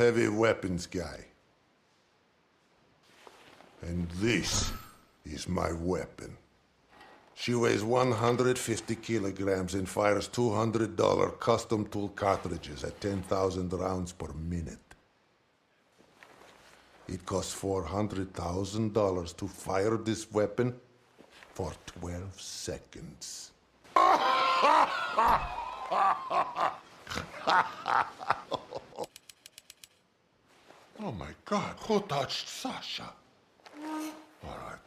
heavy weapons guy. And this is my weapon. She weighs 150 kilograms and fires $200 custom tool cartridges at 10,000 rounds per minute. It costs $400,000 to fire this weapon for 12 seconds. Oh my God, who touched Sasha? All right.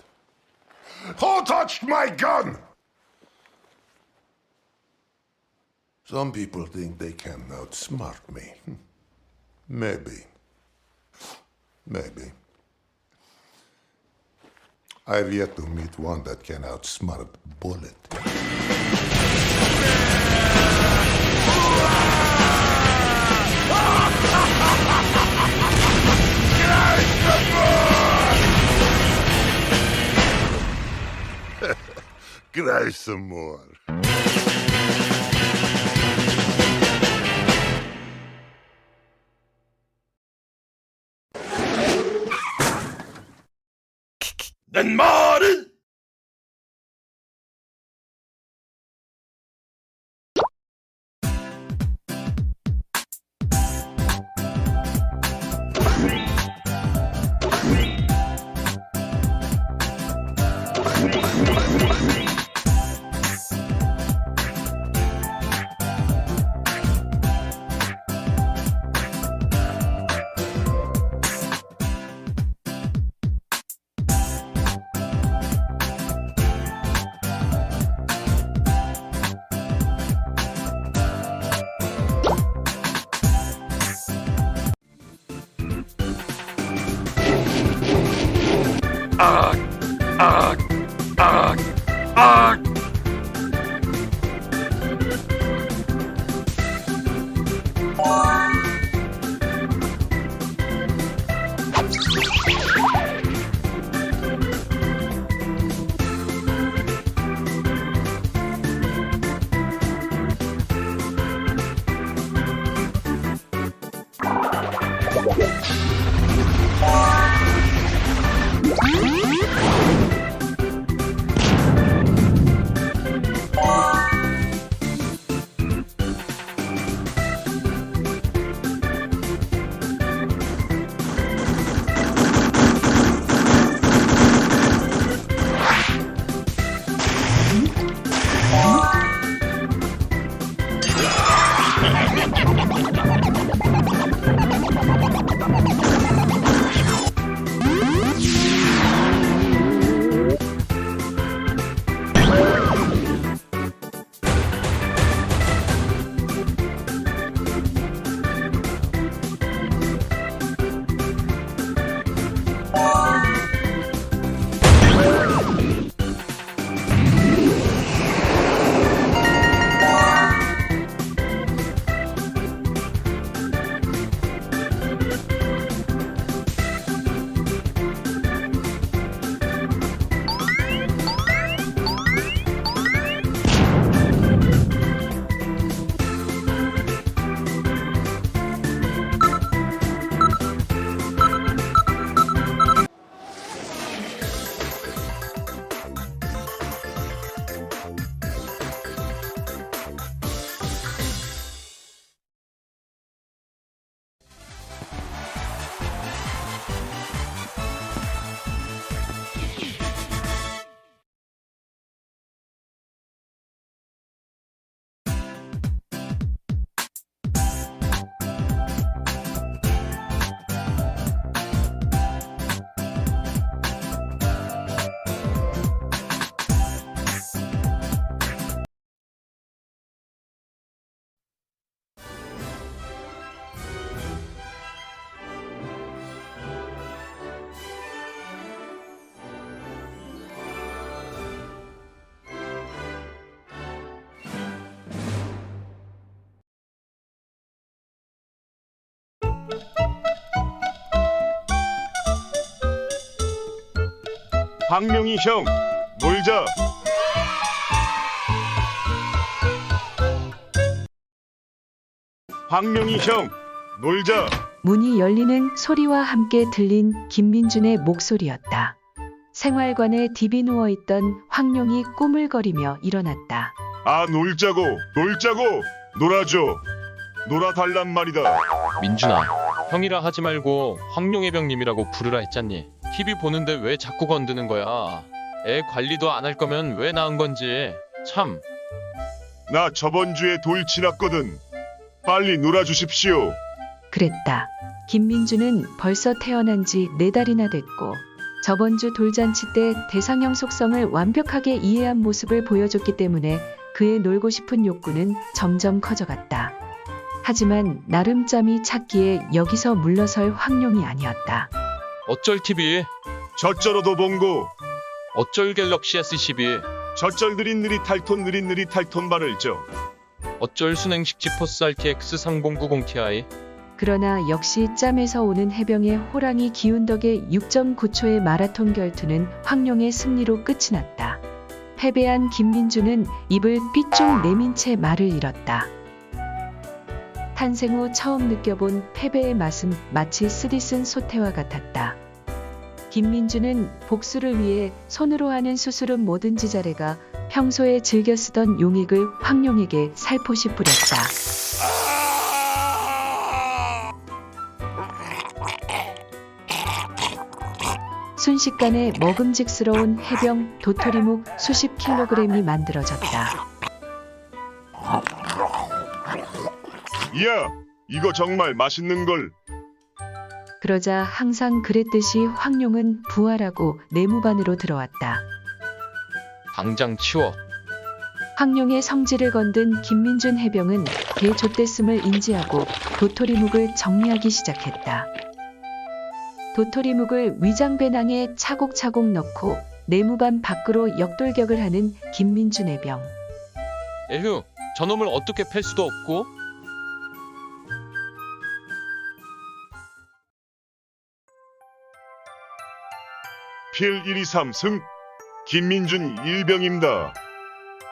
Who touched my gun? Some people think they can outsmart me. Maybe. Maybe. I've yet to meet one that can outsmart Bullet. Cry some more. 난 말은 황명희 형, 놀자. 황명희 형, 놀자. 문이 열리는 소리와 함께 들린 김민준의 목소리였다. 생활관에 디비 누워있던 황룡이 꾸물거리며 일어났다. 아, 놀자고 놀아줘. 놀아달란 말이다. 민준아, 형이라 하지 말고 황룡해병님이라고 부르라 했잖니. TV 보는데 왜 자꾸 건드는 거야? 애 관리도 안 할 거면 왜 낳은 건지. 참. 나 저번 주에 돌 지났거든. 빨리 놀아주십시오. 그랬다. 김민준은 벌써 태어난 지 4달이나 됐고 저번 주 돌잔치 때 대상형 속성을 완벽하게 이해한 모습을 보여줬기 때문에 그의 놀고 싶은 욕구는 점점 커져갔다. 하지만 나름 짬이 찼기에 여기서 물러설 황룡이 아니었다. 어쩔 TV, 저쩌로도 봉고. 어쩔 갤럭시 S12, 저쩔 느릿느릿 탈톤 바를죠. 어쩔 순행식 지포스 RTX 3090ti. 그러나 역시 짬에서 오는 해병의 호랑이 기운 덕에 6.9초의 마라톤 결투는 황룡의 승리로 끝이 났다. 패배한 김민준은 입을 삐쭉 내민 채 말을 잃었다. 탄생 후 처음 느껴본 패배의 맛은 마치 쓰디쓴 소태와 같았다. 김민준은 복수를 위해 손으로 하는 수술은 뭐든지 잘해가 평소에 즐겨 쓰던 용액을 황룡에게 살포시 뿌렸다. 순식간에 먹음직스러운 해병 도토리묵 수십 킬로그램이 만들어졌다. 이야, 이거 정말 맛있는걸. 그러자 항상 그랬듯이 황룡은 부활하고 내무반으로 들어왔다. 당장 치워. 황룡의 성질을 건든 김민준 해병은 개좆됐음을 인지하고 도토리묵을 정리하기 시작했다. 도토리묵을 위장배낭에 차곡차곡 넣고 내무반 밖으로 역돌격을 하는 김민준 해병. 에휴, 저놈을 어떻게 팰 수도 없고. 필 123승 김민준 일병입니다.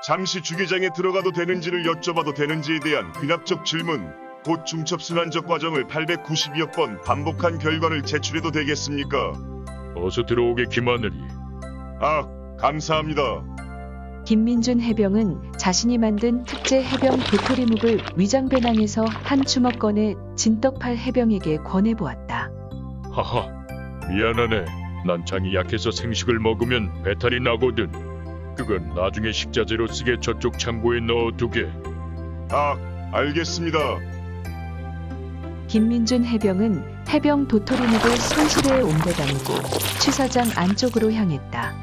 잠시 주계장에 들어가도 되는지를 여쭤봐도 되는지에 대한 귀납적 질문, 곧 중첩순환적 과정을 892억 번 반복한 결과를 제출해도 되겠습니까? 어서 들어오게 김하늘이. 아, 감사합니다. 김민준 해병은 자신이 만든 특제 해병 도토리묵을 위장배낭에서 한 주먹 꺼내 진떡팔 해병에게 권해보았다. 하하, 미안하네. 난 장이 약해서 생식을 먹으면 배탈이 나거든. 그건 나중에 식자재로 쓰게 저쪽 창고에 넣어두게. 아, 알겠습니다. 김민준 해병은 해병 도토리묵을 손실에 옮겨다니고 취사장 안쪽으로 향했다.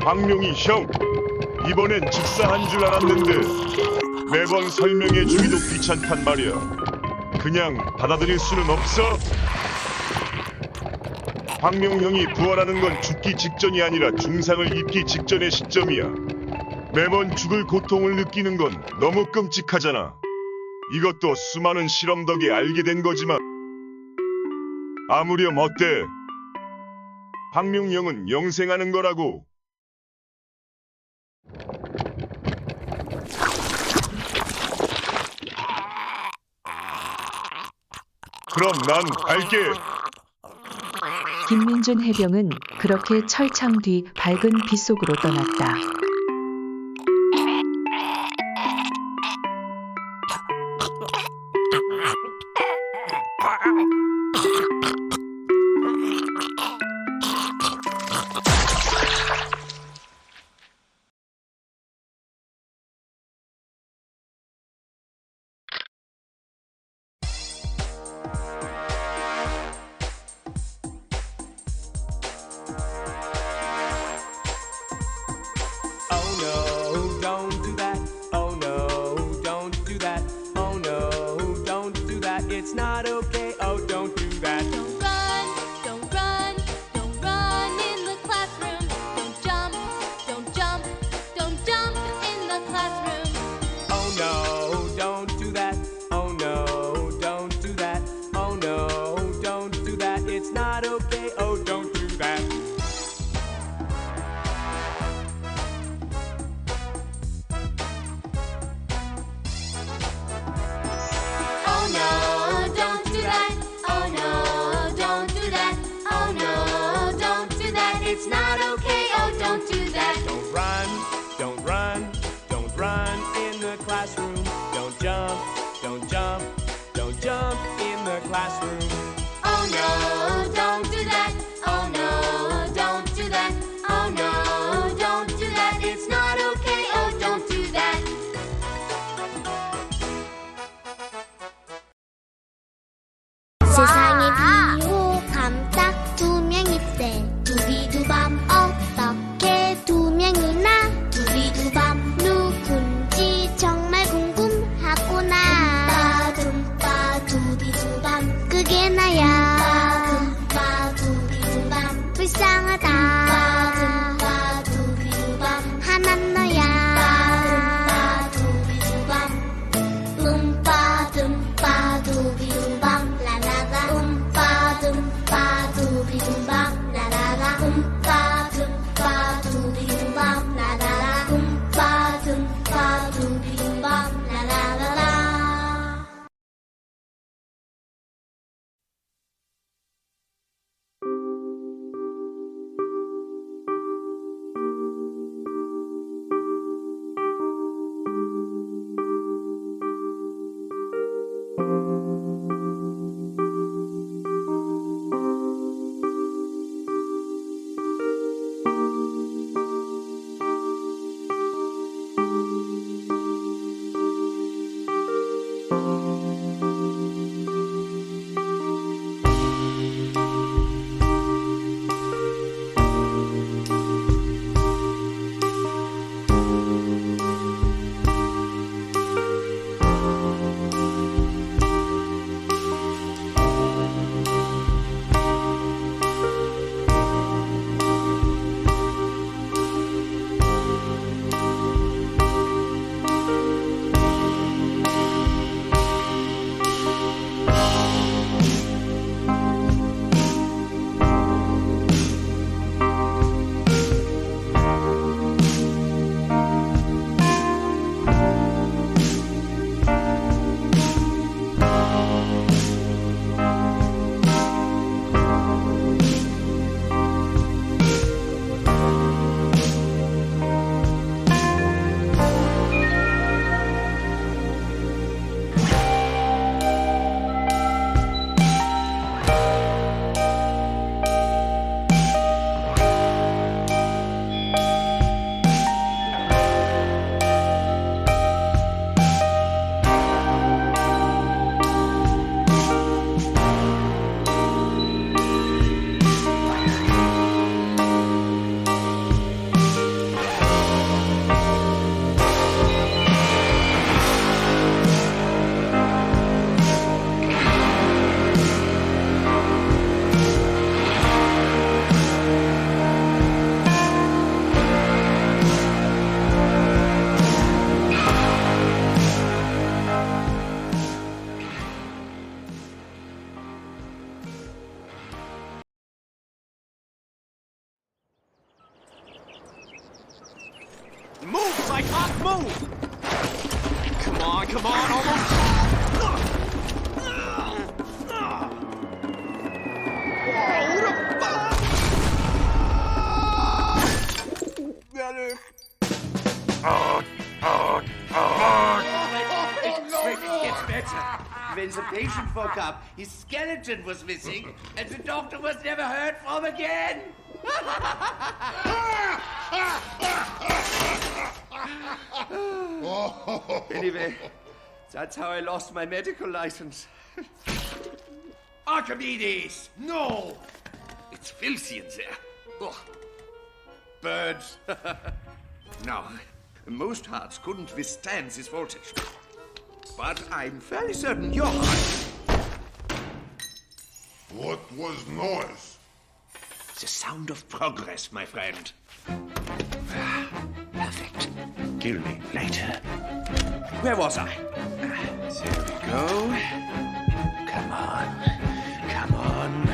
황룡이 형, 이번엔 직사한 줄 알았는데 매번 설명해 주기도 귀찮단 말이야. 그냥 받아들일 수는 없어? 황룡 형이 부활하는 건 죽기 직전이 아니라 중상을 입기 직전의 시점이야. 매번 죽을 고통을 느끼는 건 너무 끔찍하잖아. 이것도 수많은 실험 덕에 알게 된 거지만 아무렴 어때? 황룡 형은 영생하는 거라고. 그럼 난 갈게. 김민준 해병은 그렇게 철창 뒤 밝은 빛 속으로 떠났다. it's not okay. Oh, don't do that. Oh no, don't do that. Oh no, don't do that. Oh no, don't do that. It's not okay. Oh, don't do that. Don't run, don't run, don't run in the classroom. Don't jump, don't jump, don't jump in the classroom. Oh no, don't do that. Oh no, don't do that. Oh no, don't do that. It's not okay. Oh, don't do that. 세상에 비호감딱 두 명일세 두비두밤 어떻게 두 명이나 두비두밤 누군지 정말 궁금하구나 둠바 두비두밤 그게 나야 둠바 두비두밤 불쌍하다 둠바 두비두밤 하난 너야 둠바 두비두밤 음빠 둠빠 두비두밤 라라가 음빠 둠빠 두비두밤 라라가 음빠 둠빠 두비두밤 라라라 음빠 둠빠 두비두밤 라라라라 Move, Cyclops, move! Come on, almost. It gets better. When the patient woke up, his skeleton was missing, and the doctor was never heard from again. Anyway, that's how I lost my medical license. Archimedes! No! It's filthy in there. Ugh. Birds. No, most hearts couldn't withstand this voltage. But I'm fairly certain your heart... What was noise? The sound of progress, my friend. Perfect. Kill me later. Where was I? There we go. Come on. Come on.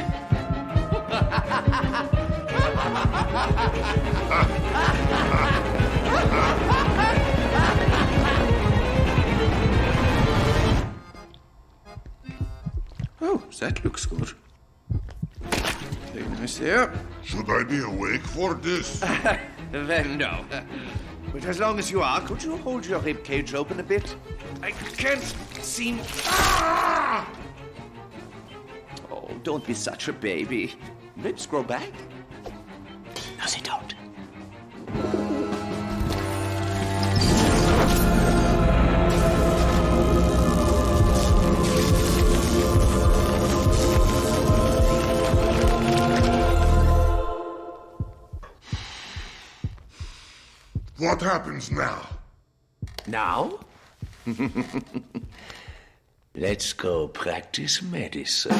Very nice there. Should I be awake for this? Well, no. But as long as you are, could you hold your rib cage open a bit? I can't seem. Ah! Oh, don't be such a baby. Ribs grow back? No, they don't. What happens now? Now? Let's go practice medicine.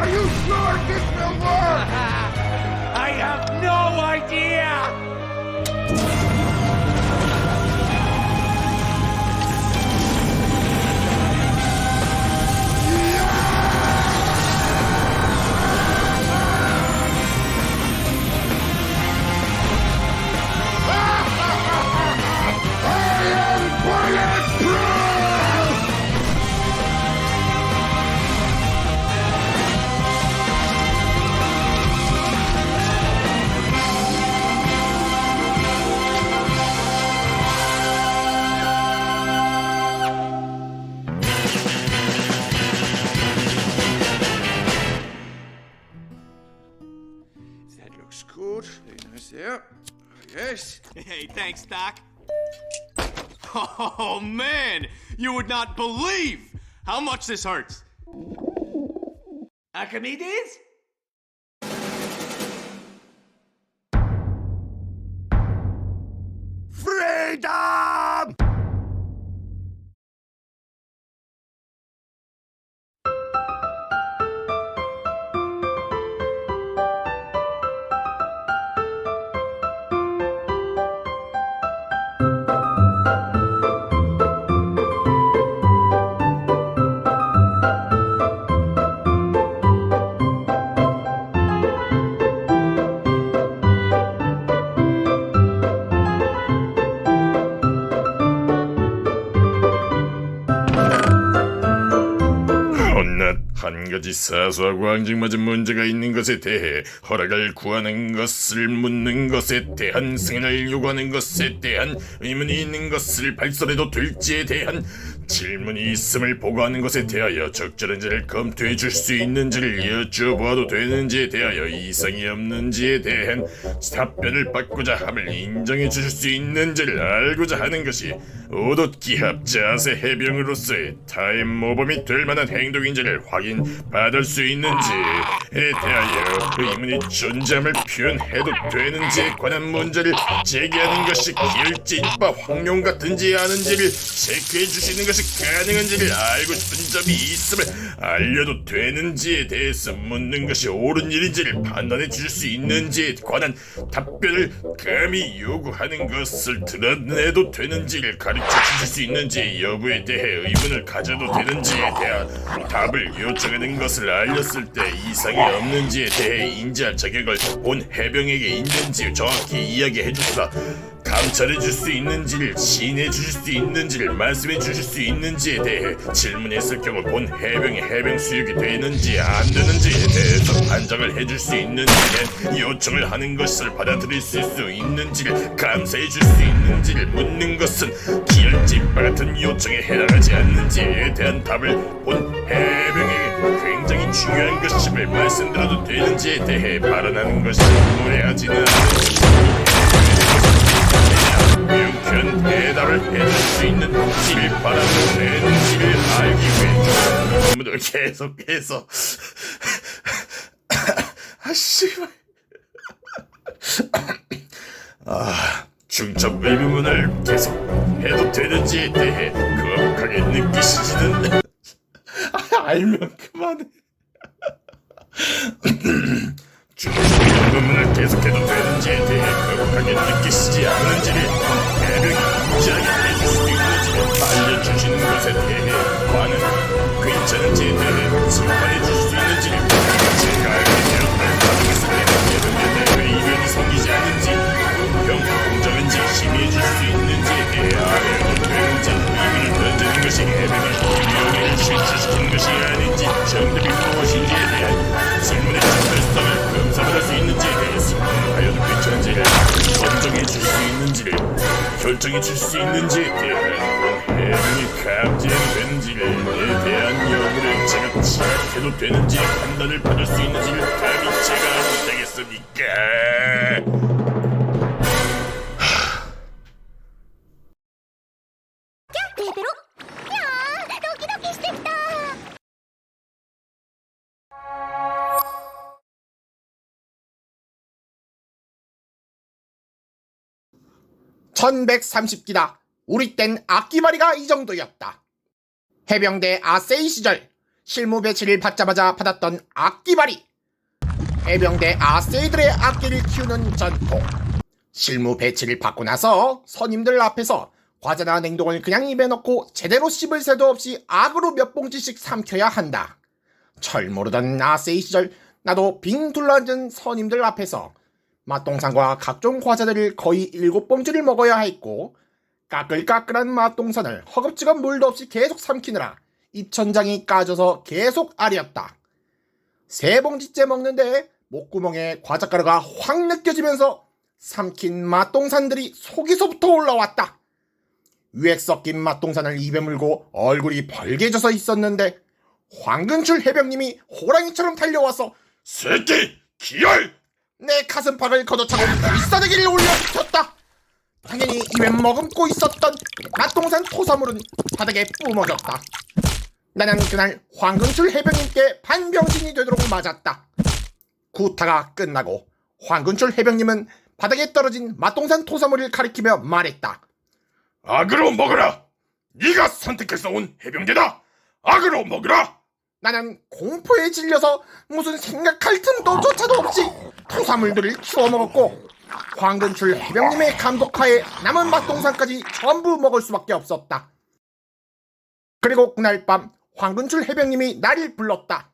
Are you sure this will work? I have no idea! That looks good. Very nice there. Yes. Hey, thanks, Doc. Oh, man! You would not believe how much this hurts. Archimedes? Freedom! 혼낱 한 가지 사소하고 앙증맞은 문제가 있는 것에 대해 허락을 구하는 것을 묻는 것에 대한 승인을 요구하는 것에 대한 의문이 있는 것을 발설해도 될지에 대한 질문이 있음을 보고하는 것에 대하여 적절한지를 검토해 줄 수 있는지를 여쭤보아도 되는지에 대하여 이상이 없는지에 대한 답변을 받고자 함을 인정해 주실 수 있는지를 알고자 하는 것이 오돛기합 자세 해병으로서의 타임 모범이 될 만한 행동인지를 확인받을 수 있는지에 대하여 의문이 존재함을 표현해도 되는지에 관한 문제를 제기하는 것이 기울진바 황룡 같은지 아는지를 체크해 주시는 것이 가능한지를 알고 싶은 점이 있음을 알려도 되는지에 대해서 묻는 것이 옳은 일인지를 판단해 주실 수 있는지에 관한 답변을 감히 요구하는 것을 드러내도 되는지를 가르쳐 주실 수 있는지 여부에 대해 의문을 가져도 되는지에 대한 답을 요청하는 것을 알렸을 때 이상이 없는지에 대해 인지할 자격을 본 해병에게 있는지 정확히 이야기해 주시다. 감찰해 줄 수 있는지를 시인해 주실 수 있는지를 말씀해 주실 수 있는지에 대해 질문했을 경우 본 해병이 해병 수육이 되는지 안 되는지에 대해서 판정을 해줄 수 있는지에 요청을 하는 것을 받아들일 수 있는지를 감사해 줄 수 있는지를 묻는 것은 기열집바 같은 요청에 해당하지 않는지에 대한 답을 본 해병에게 굉장히 중요한 것임을 말씀드려도 되는지에 대해 발언하는 것이 무례하지는 않은지 명쾌한 대답을 해줄 수 있는지를 바라도 되는지를 알기 위해 계속해서 씨발. 중첩 의무문을 계속 해도 되는지에 대해 거북하게 느끼시지는 알면 그만해. 중첩 의무문을 계속해도 되는지에 대해 거북하게 느끼시지 않는지를 해명이 무지하게 해줄 수도 있는지를 알려주시는 것에 대해 관은 괜찮은지에 대해 칭찬해줄 수 있는지를 제가 알게 되었던 과정에서 해명에 대해 이변이 생기지 않는지 공정한지 심의해줄 수 있는지에 대해 알아도 되는지 의문을 던지는 것이 해명을 명예를 실추시키는 것이 아닌지 정답이 무엇인지에 대한 질문의 적절성을 검사받을 수 있는지에 대해 설명하여도 괜찮은지를 검증해줄 수 있는지를 결정해줄 수 있는지에 대한 해명이 감지해도 되는지에 대한 여부를 제가 지적해도 되는지 판단을 받을 수 있는지를 감히 제가 알아도 되겠습니까? (1130기다) 우리 땐 악기발이가 이 정도였다. 해병대 아세이 시절 실무 배치를 받자마자 받았던 악기발이, 해병대 아세이들의 악기를 키우는 전통. 실무 배치를 받고 나서 선임들 앞에서 과자나 냉동을 그냥 입에 넣고 제대로 씹을 새도 없이 악으로 몇 봉지씩 삼켜야 한다. 철 모르던 아세이 시절 나도 빙 둘러앉은 선임들 앞에서 맛동산과 각종 과자들을 거의 7봉지를 먹어야 했고, 까끌까끌한 맛동산을 허겁지겁 물도 없이 계속 삼키느라 입천장이 까져서 계속 아렸다. 3봉지째 먹는데 목구멍에 과자가루가 확 느껴지면서 삼킨 맛동산들이 속에서부터 올라왔다. 유액 섞인 맛동산을 입에 물고 얼굴이 벌개져서 있었는데 황근출 해병님이 호랑이처럼 달려와서 새끼! 기열! 내 가슴팍을 걷어차고 일사대기를 올려붙였다. 당연히 입에 머금고 있었던 맛동산 토사물은 바닥에 뿜어졌다. 나는 그날 황근출 해병님께 반병신이 되도록 맞았다. 구타가 끝나고 황근출 해병님은 바닥에 떨어진 맛동산 토사물을 가리키며 말했다. 악으로 먹어라! 네가 선택해서 온 해병대다! 악으로 먹어라! 나는 공포에 질려서 무슨 생각할 틈도 조차도 없이 토사물들을 키워 먹었고, 황근출 해병님의 감독하에 남은 맛동산까지 전부 먹을 수밖에 없었다. 그리고 그날 밤 황근출 해병님이 나를 불렀다.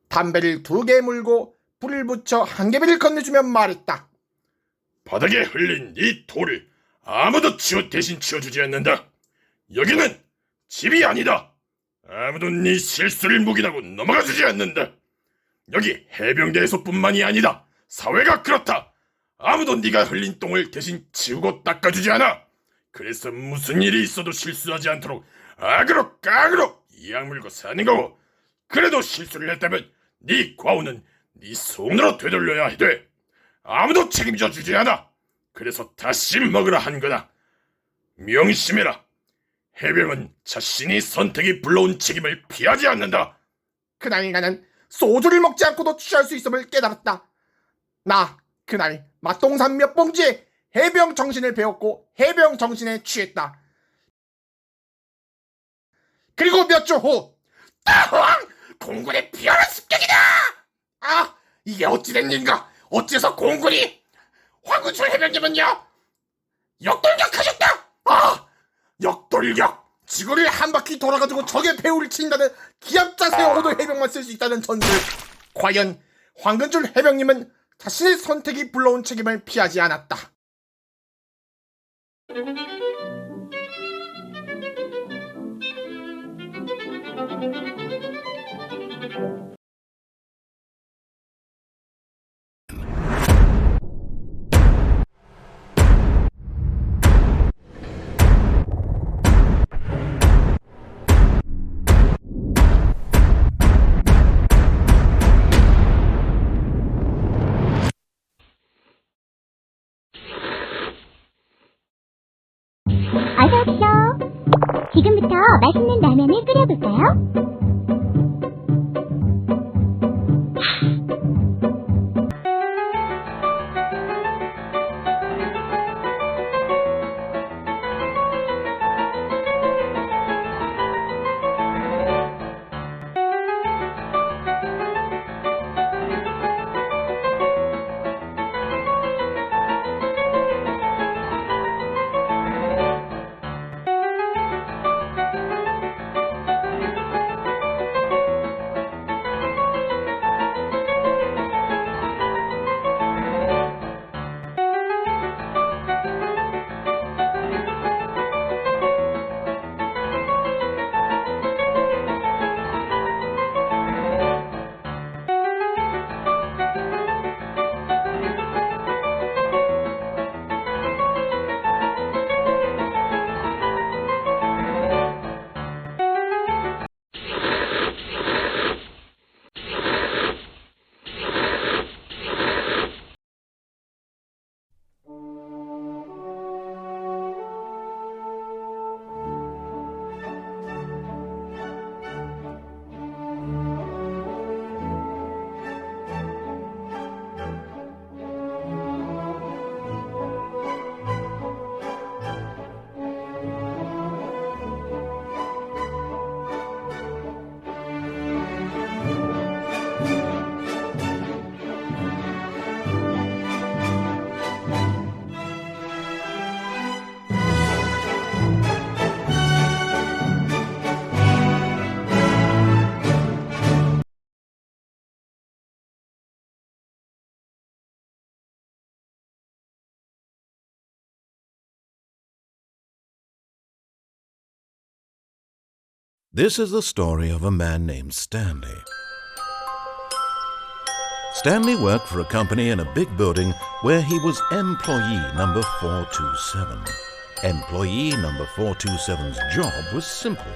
담배를 2개 물고 불을 붙여 한 개비를 건네주며 말했다. 바닥에 흘린 이 돌을 아무도 대신 치워주지 않는다. 여기는 집이 아니다. 아무도 네 실수를 묵인하고 넘어가주지 않는다. 여기 해병대에서뿐만이 아니다. 사회가 그렇다. 아무도 네가 흘린 똥을 대신 치우고 닦아주지 않아. 그래서 무슨 일이 있어도 실수하지 않도록 악으로 깡으로 이악 물고 사는 거고, 그래도 실수를 했다면 네 과오는 네 손으로 되돌려야 돼. 아무도 책임져 주지 않아. 그래서 다시 먹으라 한 거다. 명심해라. 해병은 자신이 선택이 불러온 책임을 피하지 않는다. 그날 나는 소주를 먹지 않고도 취할 수 있음을 깨달았다. 나 그날 맛동산 몇 봉지에 해병 정신을 배웠고 해병 정신에 취했다. 그리고 몇 주 후, 따황! 공군의 비열한 습격이다! 아, 이게 어찌된 일인가? 어째서 공군이? 황근출 해병님은요? 역돌격하셨다! 아! 역돌격! 지구를 한 바퀴 돌아가지고 적의 배후를 친다는 기압자세하고도 해병만 쓸 수 있다는 전술. 과연 황근출 해병님은 자신의 선택이 불러온 책임을 피하지 않았다. 어서오십시오. 지금부터 맛있는 라면을 끓여볼까요? This is the story of a man named Stanley. Stanley worked for a company in a big building where he was employee number 427. Employee number 427's job was simple.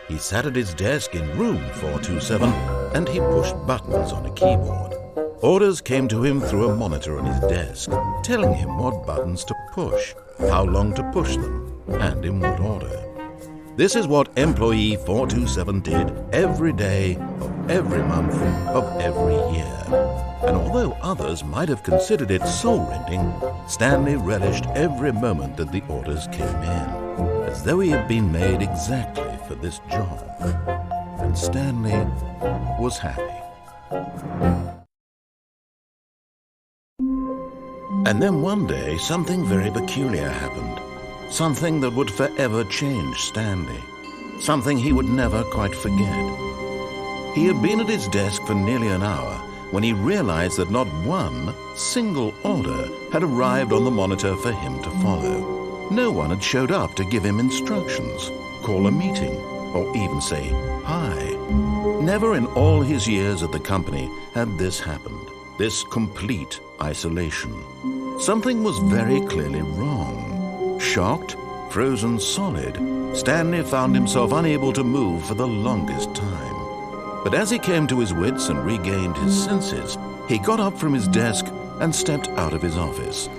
He sat at his desk in room 427 and he pushed buttons on a keyboard. Orders came to him through a monitor on his desk, telling him what buttons to push, how long to push them, and in what order. This is what employee 427 did every day of every month of every year. And although others might have considered it soul-rending, Stanley relished every moment that the orders came in, as though he had been made exactly for this job. And Stanley was happy. And then one day, something very peculiar happened. Something that would forever change Stanley. Something he would never quite forget. He had been at his desk for nearly an hour when he realized that not one single order had arrived on the monitor for him to follow. No one had showed up to give him instructions, call a meeting, or even say hi. Never in all his years at the company had this happened, this complete isolation. Something was very clearly wrong. Shocked, frozen solid, Stanley found himself unable to move for the longest time. But as he came to his wits and regained his senses, he got up from his desk and stepped out of his office.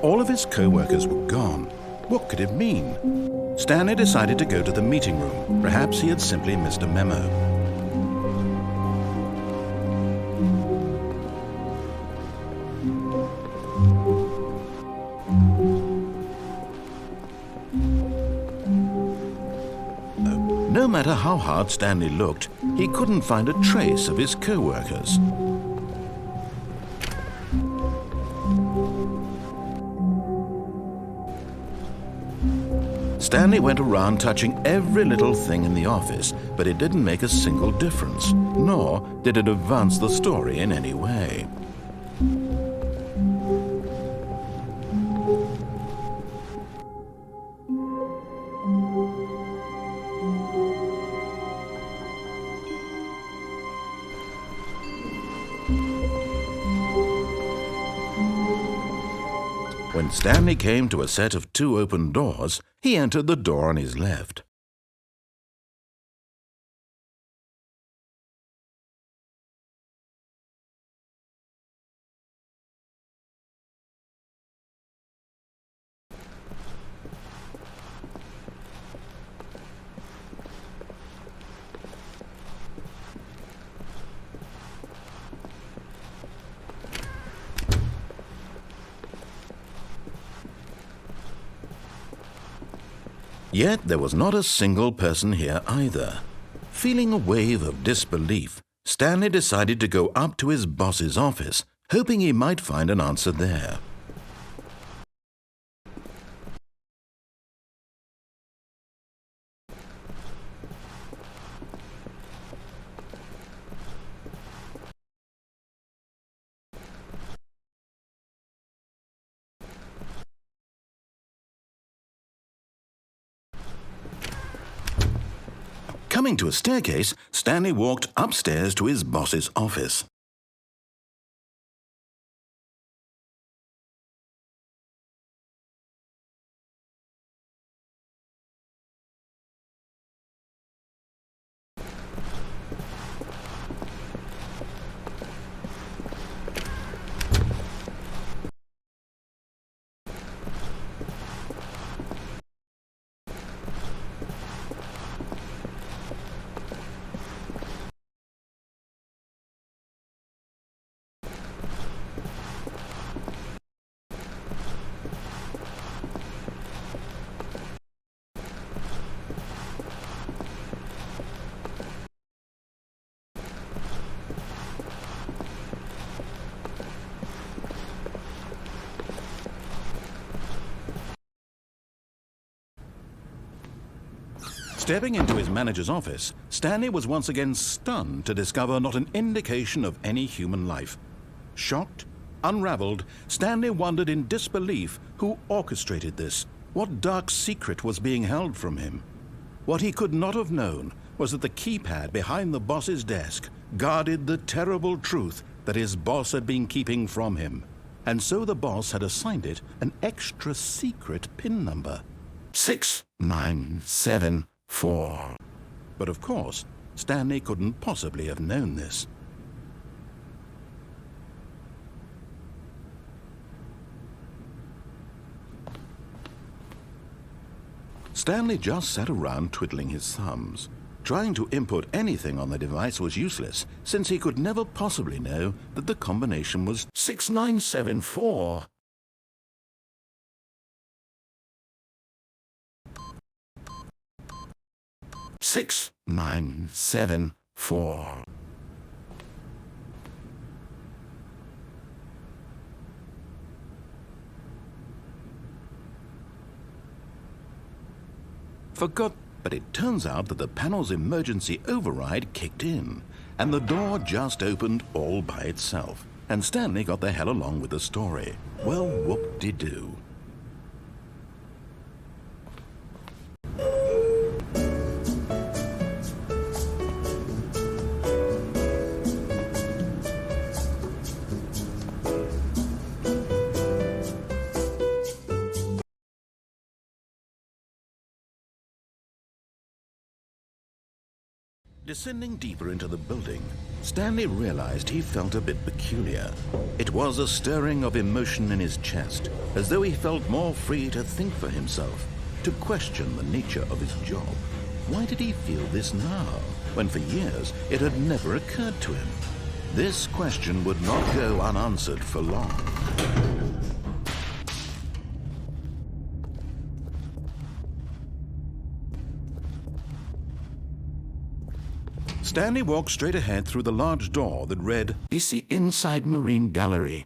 All of his co-workers were gone. What could it mean? Stanley decided to go to the meeting room. Perhaps he had simply missed a memo. No matter how hard Stanley looked, he couldn't find a trace of his co-workers. Stanley went around touching every little thing in the office, but it didn't make a single difference, nor did it advance the story in any way. When Stanley came to a set of 2 open doors, he entered the door on his left. Yet there was not a single person here either. Feeling a wave of disbelief, Stanley decided to go up to his boss's office, hoping he might find an answer there. Coming to a staircase, Stanley walked upstairs to his boss's office. Stepping into his manager's office, Stanley was once again stunned to discover not an indication of any human life. Shocked, unraveled, Stanley wondered in disbelief who orchestrated this, what dark secret was being held from him. What he could not have known was that the keypad behind the boss's desk guarded the terrible truth that his boss had been keeping from him. And so the boss had assigned it an extra secret PIN number. 6974. But of course, Stanley couldn't possibly have known this. Stanley just sat around twiddling his thumbs. Trying to input anything on the device was useless, since he could never possibly know that the combination was 6974. Six, 9, 7, 4. But it turns out that the panel's emergency override kicked in, and the door just opened all by itself. And Stanley got the hell along with the story. Well, whoop-de-doo. Descending deeper into the building, Stanley realized he felt a bit peculiar. It was a stirring of emotion in his chest, as though he felt more free to think for himself, to question the nature of his job. Why did he feel this now, when for years it had never occurred to him? This question would not go unanswered for long. Stanley walked straight ahead through the large door that read, "BC Inside Marine Gallery."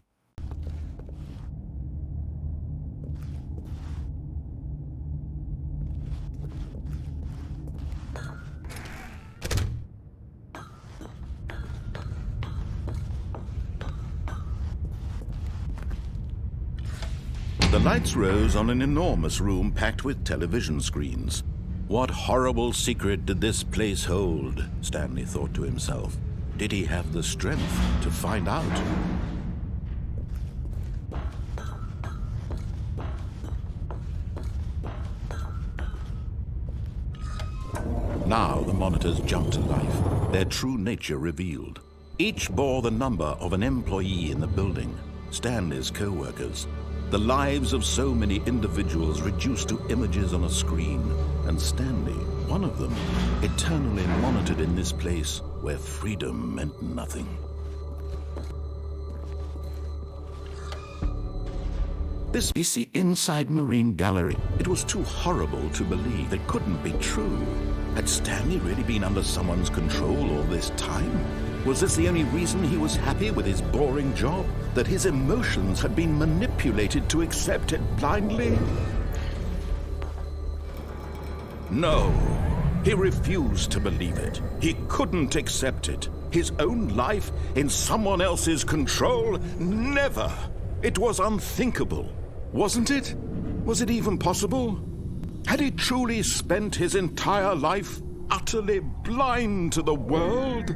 The lights rose on an enormous room packed with television screens. What horrible secret did this place hold? Stanley thought to himself. Did he have the strength to find out? Now the monitors jumped to life, their true nature revealed. Each bore the number of an employee in the building, Stanley's co-workers. The lives of so many individuals reduced to images on a screen, and Stanley, one of them, eternally monitored in this place where freedom meant nothing. This BC Inside Marine Gallery, it was too horrible to believe it couldn't be true. Had Stanley really been under someone's control all this time? Was this the only reason he was happy with his boring job? That his emotions had been manipulated to accept it blindly? No, he refused to believe it. He couldn't accept it. His own life in someone else's control? Never! It was unthinkable, wasn't it? Was it even possible? Had he truly spent his entire life utterly blind to the world?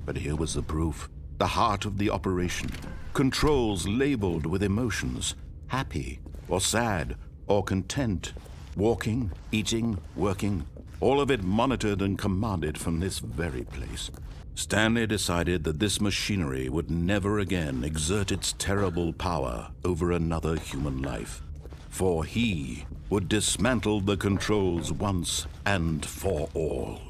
But here was the proof. The heart of the operation. Controls labeled with emotions. Happy, or sad, or content. Walking, eating, working. All of it monitored and commanded from this very place. Stanley decided that this machinery would never again exert its terrible power over another human life. For he would dismantle the controls once and for all.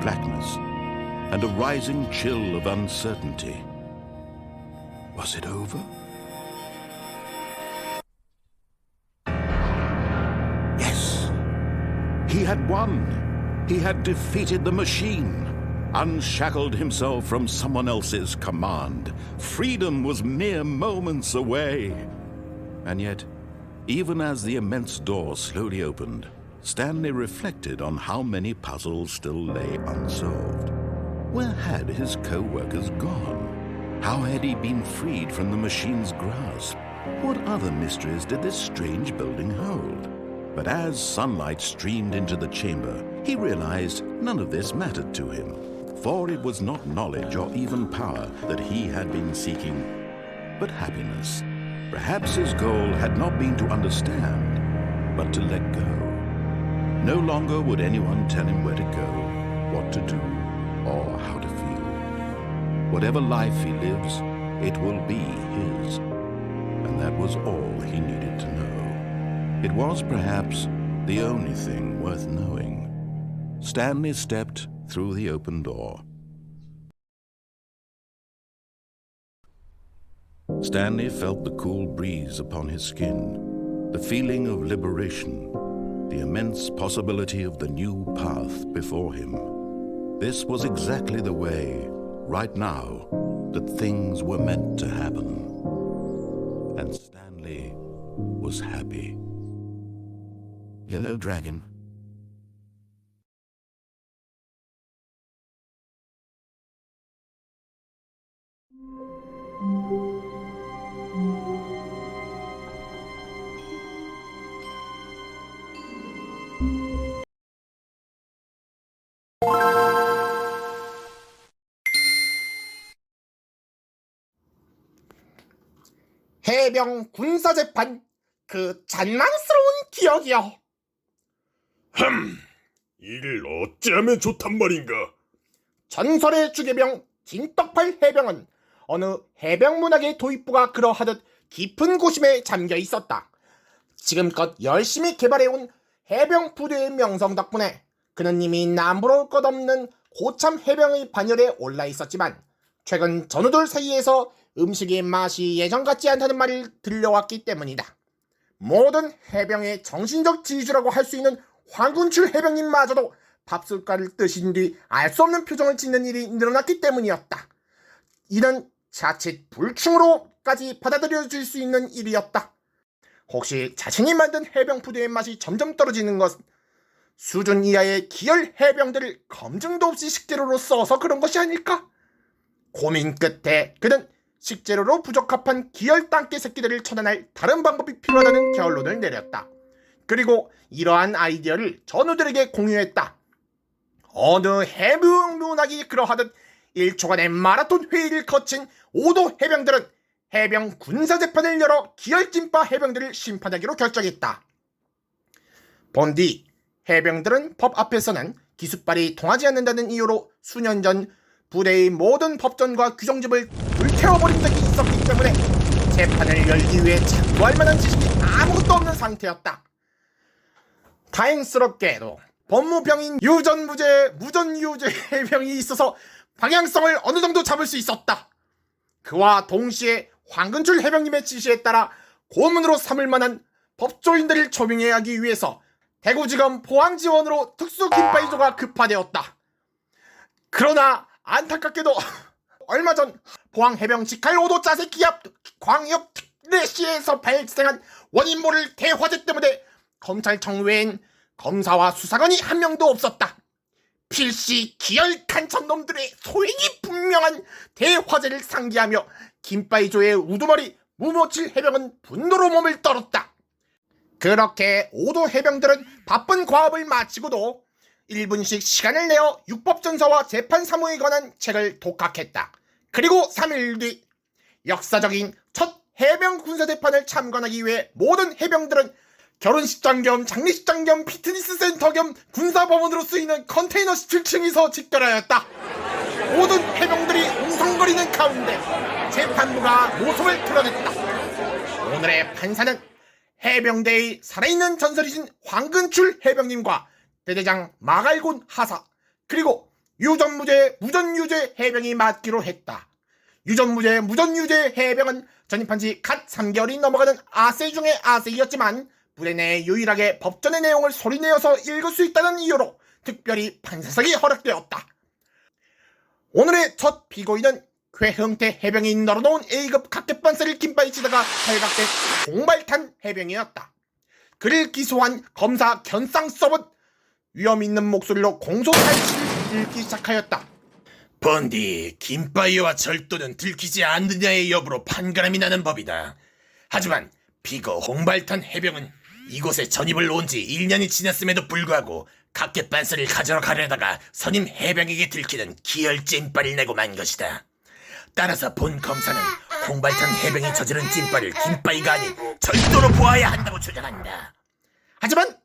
Blackness, and a rising chill of uncertainty. Was it over? He had won. He had defeated the machine, unshackled himself from someone else's command. Freedom was mere moments away. And yet, even as the immense door slowly opened, Stanley reflected on how many puzzles still lay unsolved. Where had his co-workers gone? How had he been freed from the machine's grasp? What other mysteries did this strange building hold? But as sunlight streamed into the chamber, he realized none of this mattered to him, for it was not knowledge or even power that he had been seeking, but happiness. Perhaps his goal had not been to understand, but to let go. No longer would anyone tell him where to go, what to do, or how to feel. Whatever life he lives, it will be his. And that was all he needed to know. It was perhaps the only thing worth knowing. Stanley stepped through the open door. Stanley felt the cool breeze upon his skin, the feeling of liberation, the immense possibility of the new path before him. This was exactly the way, right now, that things were meant to happen. And Stanley was happy. Hello, Dragon. 해병 군사재판, 그 잔망스러운 기억이요. 이를 어찌하면 좋단 말인가? 전설의 주계병 진떡팔 해병은 어느 해병 문학의 도입부가 그러하듯 깊은 고심에 잠겨 있었다. 지금껏 열심히 개발해온 해병 부대의 명성 덕분에 그는 이미 남부러울 것 없는 고참 해병의 반열에 올라 있었지만, 최근 전우들 사이에서 음식의 맛이 예전 같지 않다는 말이 들려왔기 때문이다. 모든 해병의 정신적 지주라고 할 수 있는 황군출 해병님마저도 밥숟갈을 뜨신 뒤 알 수 없는 표정을 짓는 일이 늘어났기 때문이었다. 이는 자칫 불충으로까지 받아들여질 수 있는 일이었다. 혹시 자신이 만든 해병 부대의 맛이 점점 떨어지는 것, 수준 이하의 기열 해병들을 검증도 없이 식재료로 써서 그런 것이 아닐까? 고민 끝에 그는 식재료로 부적합한 기열 땅개 새끼들을 처단할 다른 방법이 필요하다는 결론을 내렸다. 그리고 이러한 아이디어를 전우들에게 공유했다. 어느 해병 문학이 그러하듯 1초간의 마라톤 회의를 거친 5도 해병들은 해병 군사재판을 열어 기열찐빠 해병들을 심판하기로 결정했다. 본디 해병들은 법 앞에서는 기숫발이 통하지 않는다는 이유로 수년 전 부대의 모든 법전과 규정집을 불태워버린 적이 있었기 때문에 재판을 열기 위해 참고할 만한 지식이 아무것도 없는 상태였다. 다행스럽게도 법무병인 유전무죄, 무전유죄 해병이 있어서 방향성을 어느 정도 잡을 수 있었다. 그와 동시에 황근출 해병님의 지시에 따라 고문으로 삼을 만한 법조인들을 초빙해야 하기 위해서 대구지검 포항지원으로 특수김바이조가 급파되었다. 그러나 안타깝게도 얼마 전 포항해병 직할 5도 짜새끼 앞 광역 특례시에서 발생한 원인 모를 대화재 때문에 검찰청 외엔 검사와 수사관이 한 명도 없었다. 필시 기열 간첩놈들의 소행이 분명한 대화재를 상기하며 김바이조의 우두머리 무모칠 해병은 분노로 몸을 떨었다. 그렇게 5도 해병들은 바쁜 과업을 마치고도 1분씩 시간을 내어 육법전서와 재판 사무에 관한 책을 독학했다. 그리고 3일 뒤 역사적인 첫 해병 군사재판을 참관하기 위해 모든 해병들은 결혼식장 겸 장례식장 겸 피트니스 센터 겸 군사법원으로 쓰이는 컨테이너 17층에서 집결하였다. 모든 해병들이 웅성거리는 가운데 재판부가 모습을 드러냈다. 오늘의 판사는 해병대의 살아있는 전설이신 황근출 해병님과 대대장 마갈곤 하사, 그리고 유전무죄, 무전유죄 해병이 맡기로 했다. 유전무죄, 무전유죄 해병은 전입한 지 갓 3개월이 넘어가는 아세 중의 아세이었지만 부대 내 유일하게 법전의 내용을 소리내어서 읽을 수 있다는 이유로 특별히 판사석이 허락되었다. 오늘의 첫 피고인은 괴형태 해병이 널어놓은 A급 각개반스를 긴바이 치다가 발각된 공발탄 해병이었다. 그를 기소한 검사 견상섭은 위험 있는 목소리로 공소 사실을 읽기 시작하였다. 본디 김바이와 절도는 들키지 않느냐의 여부로 판가름이 나는 법이다. 하지만 피고 홍발탄 해병은 이곳에 전입을 온 지 1년이 지났음에도 불구하고 각개반스를 가져러 가려다가 선임 해병에게 들키는 기열 찐빨을 내고 만 것이다. 따라서 본 검사는 홍발탄 해병이 저지른 찐빨을 김바이가 아닌 절도로 보아야 한다고 주장한다. 하지만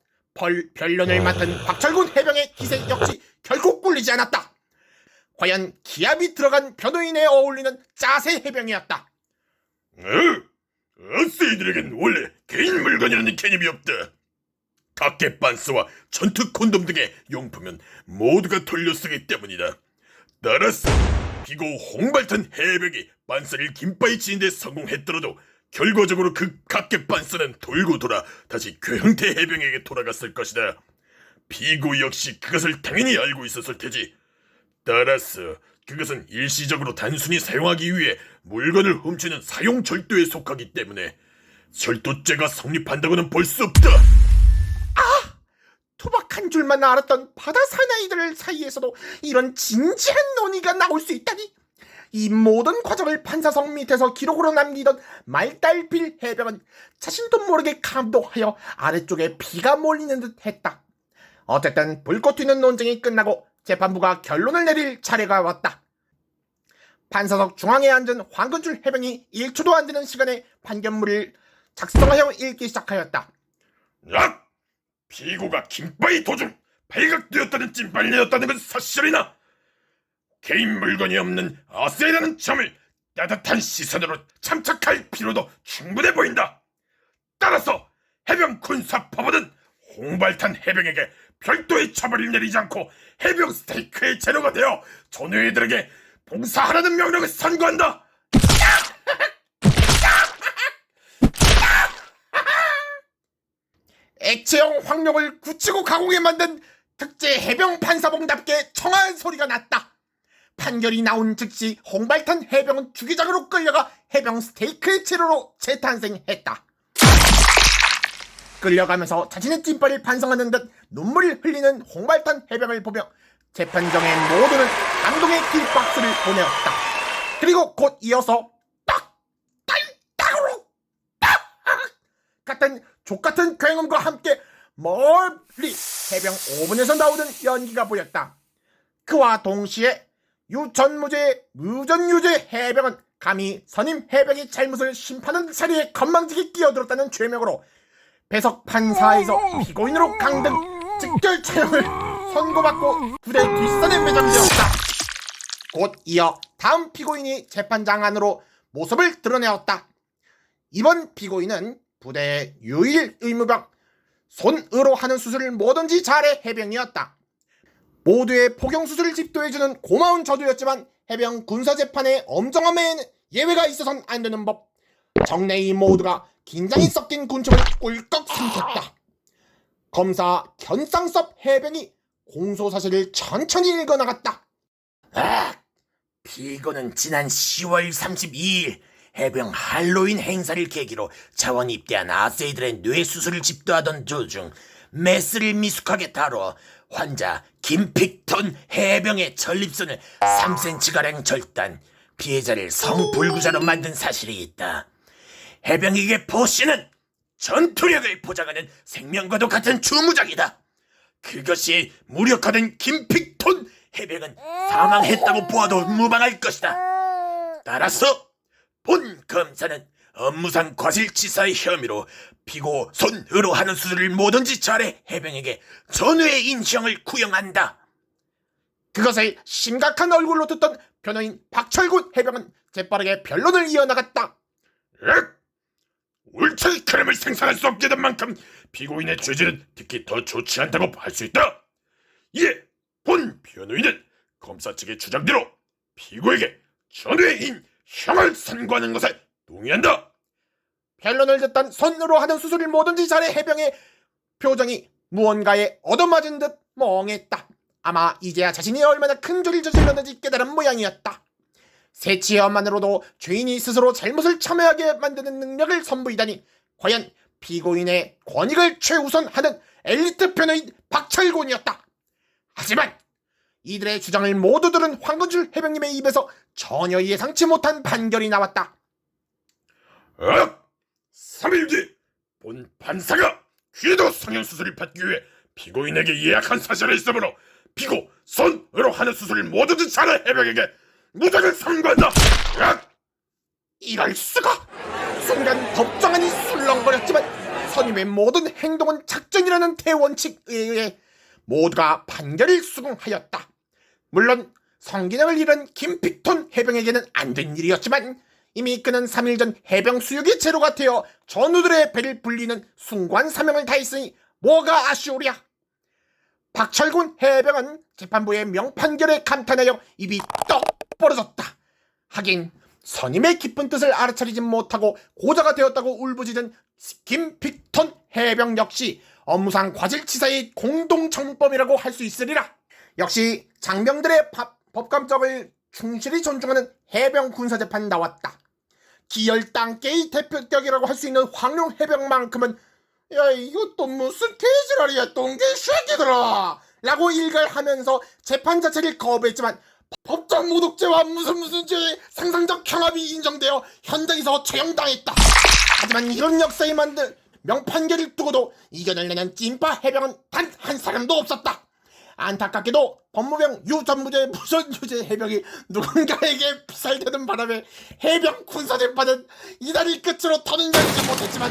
변론을 맡은 박철군 해병의 기세 역시 결코 꿀리지 않았다. 과연 기압이 들어간 변호인에 어울리는 짜세 해병이었다. 아세이들에겐 원래 개인 물건이라는 개념이 없다. 각개반스와 전투 콘돔 등의 용품은 모두가 돌려쓰기 때문이다. 따라서 비고 홍발탄 해병이 반스를 김바이 치는데 성공했더라도 결과적으로 그 각개반스는 돌고 돌아 다시 괴형태 해병에게 돌아갔을 것이다. 비고 역시 그것을 당연히 알고 있었을 테지. 따라서 그것은 일시적으로 단순히 사용하기 위해 물건을 훔치는 사용 절도에 속하기 때문에 절도죄가 성립한다고는 볼 수 없다. 투박한 줄만 알았던 바다 사나이들 사이에서도 이런 진지한 논의가 나올 수 있다니. 이 모든 과정을 판사석 밑에서 기록으로 남기던 말달필 해병은 자신도 모르게 감동하여 아래쪽에 피가 몰리는 듯 했다. 어쨌든 불꽃 튀는 논쟁이 끝나고 재판부가 결론을 내릴 차례가 왔다. 판사석 중앙에 앉은 황근줄 해병이 1초도 안 되는 시간에 판결문을 작성하여 읽기 시작하였다. 야! 피고가 김바이 도중 발각되었다는 찐빨을 내었다는 건 사실이나 개인 물건이 없는 아세라는 점을 따뜻한 시선으로 참작할 필요도 충분해 보인다. 따라서 해병 군사법원은 홍발탄 해병에게 별도의 처벌을 내리지 않고 해병 스테이크의 재료가 되어 전우회들에게 봉사하라는 명령을 선고한다. 액체형 황룡을 굳히고 가공해 만든 특제 해병 판사봉답게 청아한 소리가 났다. 판결이 나온 즉시 홍발탄 해병은 주기장으로 끌려가 해병 스테이크의 재료로 재탄생했다. 끌려가면서 자신의 찐빨을 반성하는 듯 눈물을 흘리는 홍발탄 해병을 보며 재판정의 모두는 감동의 길박수를 보내었다. 그리고 곧 이어서 딱딱으로 같은 족같은 굉음과 함께 멀리 해병 5분에서 나오는 연기가 보였다. 그와 동시에 유전무죄 무전유죄 해병은 감히 선임 해병의 잘못을 심판하는 자리에 건방지게 끼어들었다는 죄명으로 배석 판사에서 피고인으로 강등 직결 채용을 선고받고 부대 뒷산에 매장되었다. 곧 이어 다음 피고인이 재판장 안으로 모습을 드러내었다. 이번 피고인은 부대의 유일 의무병 손으로 하는 수술을 뭐든지 잘해 해병이었다. 모두의 포경수술을 집도해주는 고마운 저주였지만 해병 군사재판의 엄정함에는 예외가 있어선 안 되는 법. 정내의 모두가 긴장이 섞인 군청을 꿀꺽 삼켰다. 검사 견상섭 해병이 공소사실을 천천히 읽어나갔다. 피고는 지난 10월 32일 해병 할로윈 행사를 계기로 자원 입대한 아세이들의 뇌수술을 집도하던 도중 메스를 미숙하게 다뤄 환자 김픽톤 해병의 전립선을 3cm가량 절단, 피해자를 성불구자로 만든 사실이 있다. 해병에게 보시는 전투력을 보장하는 생명과도 같은 주무장이다. 그것이 무력화된 김픽톤 해병은 사망했다고 보아도 무방할 것이다. 따라서 본 검사는 업무상 과실치사의 혐의로 피고 손으로 하는 수술을 뭐든지 잘해 해병에게 전후의 인형을 구형한다. 그것을 심각한 얼굴로 듣던 변호인 박철군 해병은 재빠르게 변론을 이어나갔다. 옳은 그림을 생산할 수 없게 된 만큼 피고인의 죄질은 특히 더 좋지 않다고 할 수 있다. 이에 본 변호인은 검사 측의 주장대로 피고에게 전후의 인형을 선고하는 것에 동의한다. 변론을 듣던 손으로 하는 수술을 뭐든지 잘해 해병의 표정이 무언가에 얻어맞은 듯 멍했다. 아마 이제야 자신이 얼마나 큰 죄를 저질렀는지 깨달은 모양이었다. 세치어만으로도 죄인이 스스로 잘못을 참여하게 만드는 능력을 선보이다니 과연 피고인의 권익을 최우선하는 엘리트 편의 박철곤이었다. 하지만 이들의 주장을 모두 들은 황건출 해병님의 입에서 전혀 예상치 못한 판결이 나왔다. 3일 뒤 본 판사가 궤도 성형수술을 받기 위해 피고인에게 예약한 사실이 있으므로 피고 손으로 하는 수술을 뭐든지 잘해 해병에게 무죄를 선고한다. 이럴 수가! 순간 법정안이 술렁거렸지만 선임의 모든 행동은 작전이라는 대원칙에 의해 모두가 판결을 수긍하였다. 물론 성기능을 잃은 김픽톤 해병에게는 안 된 일이었지만 이미 그는 3일 전 해병 수육의 제로가 되어 전우들의 배를 불리는 숭고한 사명을 다했으니 뭐가 아쉬우랴. 박철군 해병은 재판부의 명판결에 감탄하여 입이 떡 벌어졌다. 하긴 선임의 깊은 뜻을 알아차리지 못하고 고자가 되었다고 울부짖은 김픽톤 해병 역시 업무상 과실치사의 공동정범이라고 할 수 있으리라. 역시 장병들의 법감정을 충실히 존중하는 해병 군사재판 나왔다. 기열 땅개의 대표격이라고 할 수 있는 황룡 해병만큼은 야 이거 또 무슨 개지랄이야 똥개 새끼들아 라고 일갈하면서 재판 자체를 거부했지만 법정 모독죄와 무슨 죄의 상상적 경합이 인정되어 현장에서 처형당했다. 하지만 이런 역사에 만든 명판결을 두고도 이견을 내는 찐빠 해병은 단 한 사람도 없었다. 안타깝게도 법무병 유전무죄 무전유죄 해병이 누군가에게 피살되는 바람에 해병 군사재판은 이날이 끝으로 더는 열지 못했지만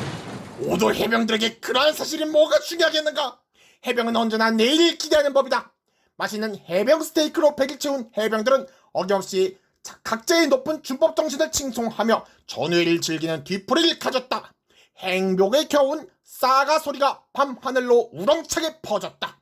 모두 해병들에게 그러한 사실이 뭐가 중요하겠는가. 해병은 언제나 내일을 기대하는 법이다. 맛있는 해병 스테이크로 배를 채운 해병들은 어김없이 각자의 높은 준법 정신을 칭송하며 전회를 즐기는 뒤풀이를 가졌다. 행복에 겨운 싸가 소리가 밤하늘로 우렁차게 퍼졌다.